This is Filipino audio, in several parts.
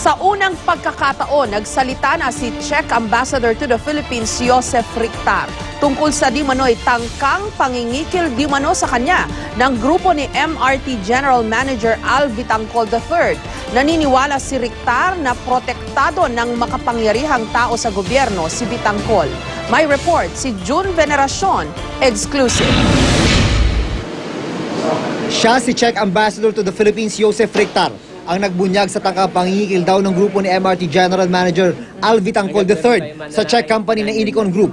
Sa unang pagkakataon, nagsalita na si Czech Ambassador to the Philippines, Joseph Rictar, tungkol sa di mano'y tangkang pangingikil di mano sa kanya ng grupo ni MRT General Manager Al Vitangcol III. Naniniwala si Rictar na protektado ng makapangyarihang tao sa gobyerno si Vitangcol. May report si June Veneracion, exclusive. Siya si Czech Ambassador to the Philippines, Joseph Rictar, ang nagbunyag sa tangkang pangingikil daw ng grupo ni MRT General Manager Al Vitangcol III sa Czech company na Inicon Group.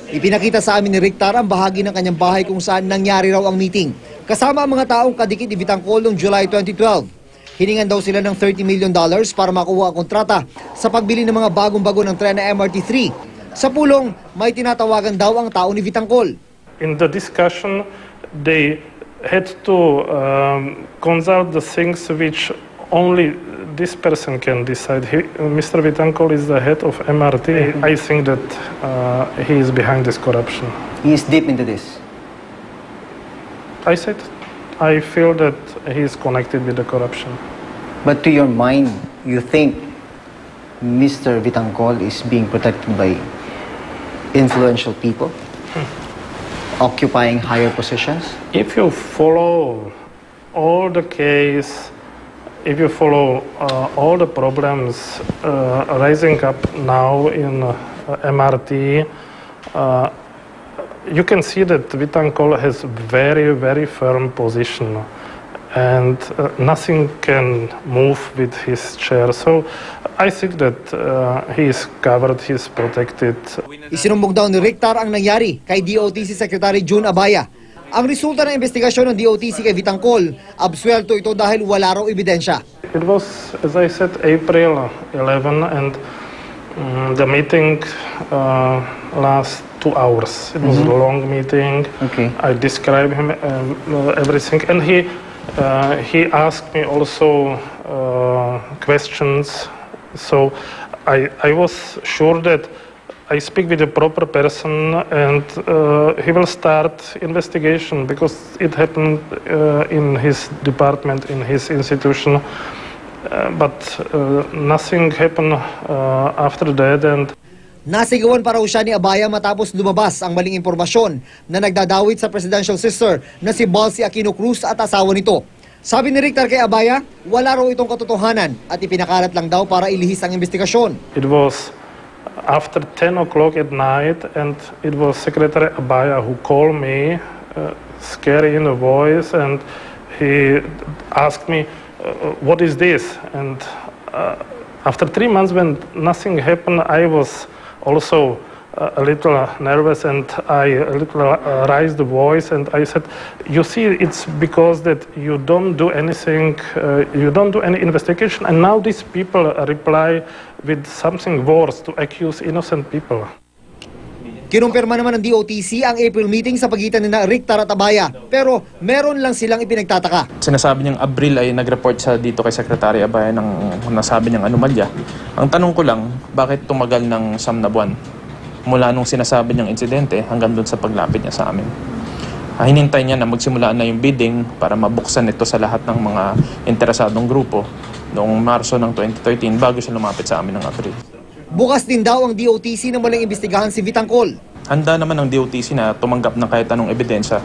Ipinakita sa amin ni Rictar ang bahagi ng kanyang bahay kung saan nangyari raw ang meeting, kasama ang mga taong kadikit ni Vitangcol noong July 2012. Hiningan daw sila ng $30 million para makuha ang kontrata sa pagbili ng mga bagong-bago ng tren na MRT-3. Sa pulong, may tinatawagan daw ang tao ni Vitangcol. In the discussion, they had to consult the things which only this person can decide. Mr. Vitangcol is the head of MRT. I think that he is behind this corruption. He is deep into this. I said, I feel that he is connected with the corruption. But to your mind, you think Mr. Vitangcol is being protected by influential people, occupying higher positions? If you follow all the case, if you follow all the problems rising up now in MRT, you can see that Vitangcol has very, very firm position, and nothing can move with his chair. So I think that he is covered, he is protected. Isinumbog daw ni Rictar ang nangyari kay DOTC Secretary June Abaya. Ang resulta ng investigasyon ng DOTC kay Vitangcol, absuelto ito dahil wala raw ebidensya. It was, as I said, April 11, and the meeting last 2 hours. It was a long meeting. Okay. I described him everything, and he asked me also questions. So I was sure that I speak with the proper person, and he will start investigation because it happened in his department, in his institution, but nothing happened after that. And Nasigawan pa raw siya ni Abaya matapos lumabas ang maling impormasyon na nagdadawit sa presidential sister na si Balsi Aquino Cruz at asawa nito. Sabi ni Rictar kay Abaya, wala raw itong katotohanan at ipinakalat lang daw para ilihis ang investigasyon. it was after 10 o'clock at night, and it was Secretary Abaya who called me, scary in the voice, and he asked me, what is this? And after 3 months when nothing happened, I was also a little nervous, and I a little raised the voice, and I said, you see, it's because that you don't do anything, you don't do any investigation, and now these people reply with something worse to accuse innocent people. Kinumpirma naman ng DOTC ang April meeting sa pagitan ni Rictar at Abaya, pero meron lang silang ipinagtataka. Sinasabi niyang Abril ay nag-report siya dito kay Secretary Abaya ng nasabi niyang anomalya. Ang tanong ko lang, bakit tumagal ng 9 na buwan mula nung sinasabi niyang insidente hanggang doon sa paglapit niya sa amin? Hinintay niya na magsimula na yung bidding para mabuksan ito sa lahat ng mga interesadong grupo noong Marso ng 2013 bago siya lumapit sa amin ng Abril. Bukas din daw ang DOTC na maling imbestigahan si Vitangcol. Handa naman ng DOTC na tumanggap ng kahit anong ebidensya,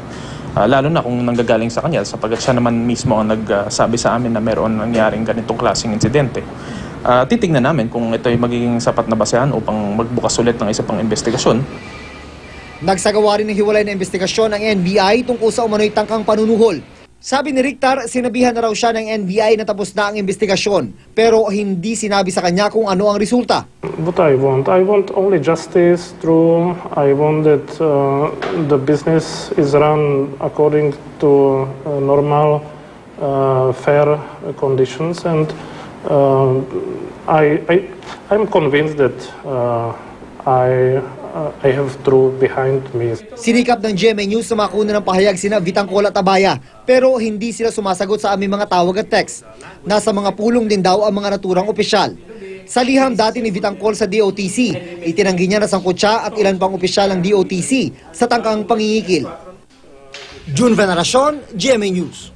lalo na kung nanggagaling sa kanya sapagkat siya naman mismo ang nagsabi sa amin na meron nangyaring ganitong klaseng insidente. Titignan namin kung ito ay magiging sapat na basehan upang magbukas ulit ng isa pang investigasyon. Nagsagawa rin ng hiwalay na investigasyon ang NBI tungkol sa umano'y tangkang panunuhol. Sabi ni Rictar, sinabihan na raw siya ng NBI na tapos na ang investigasyon, pero hindi sinabi sa kanya kung ano ang resulta. What I want only justice, true. I want that the business is run according to normal, fair conditions, and I'm convinced that I have true behind me. Sinikap ng GMA News na makuna ng pahayag sina Vitangcol at Abaya, pero hindi sila sumasagot sa aming mga tawag at text. Nasa mga pulong din daw ang mga naturang opisyal. Sa liham dati ni Vitangcol sa DOTC, itinanggi niya na sangkot siya at ilan pang opisyal ng DOTC sa tangkang pangingikil. June Veneracion, GMA News.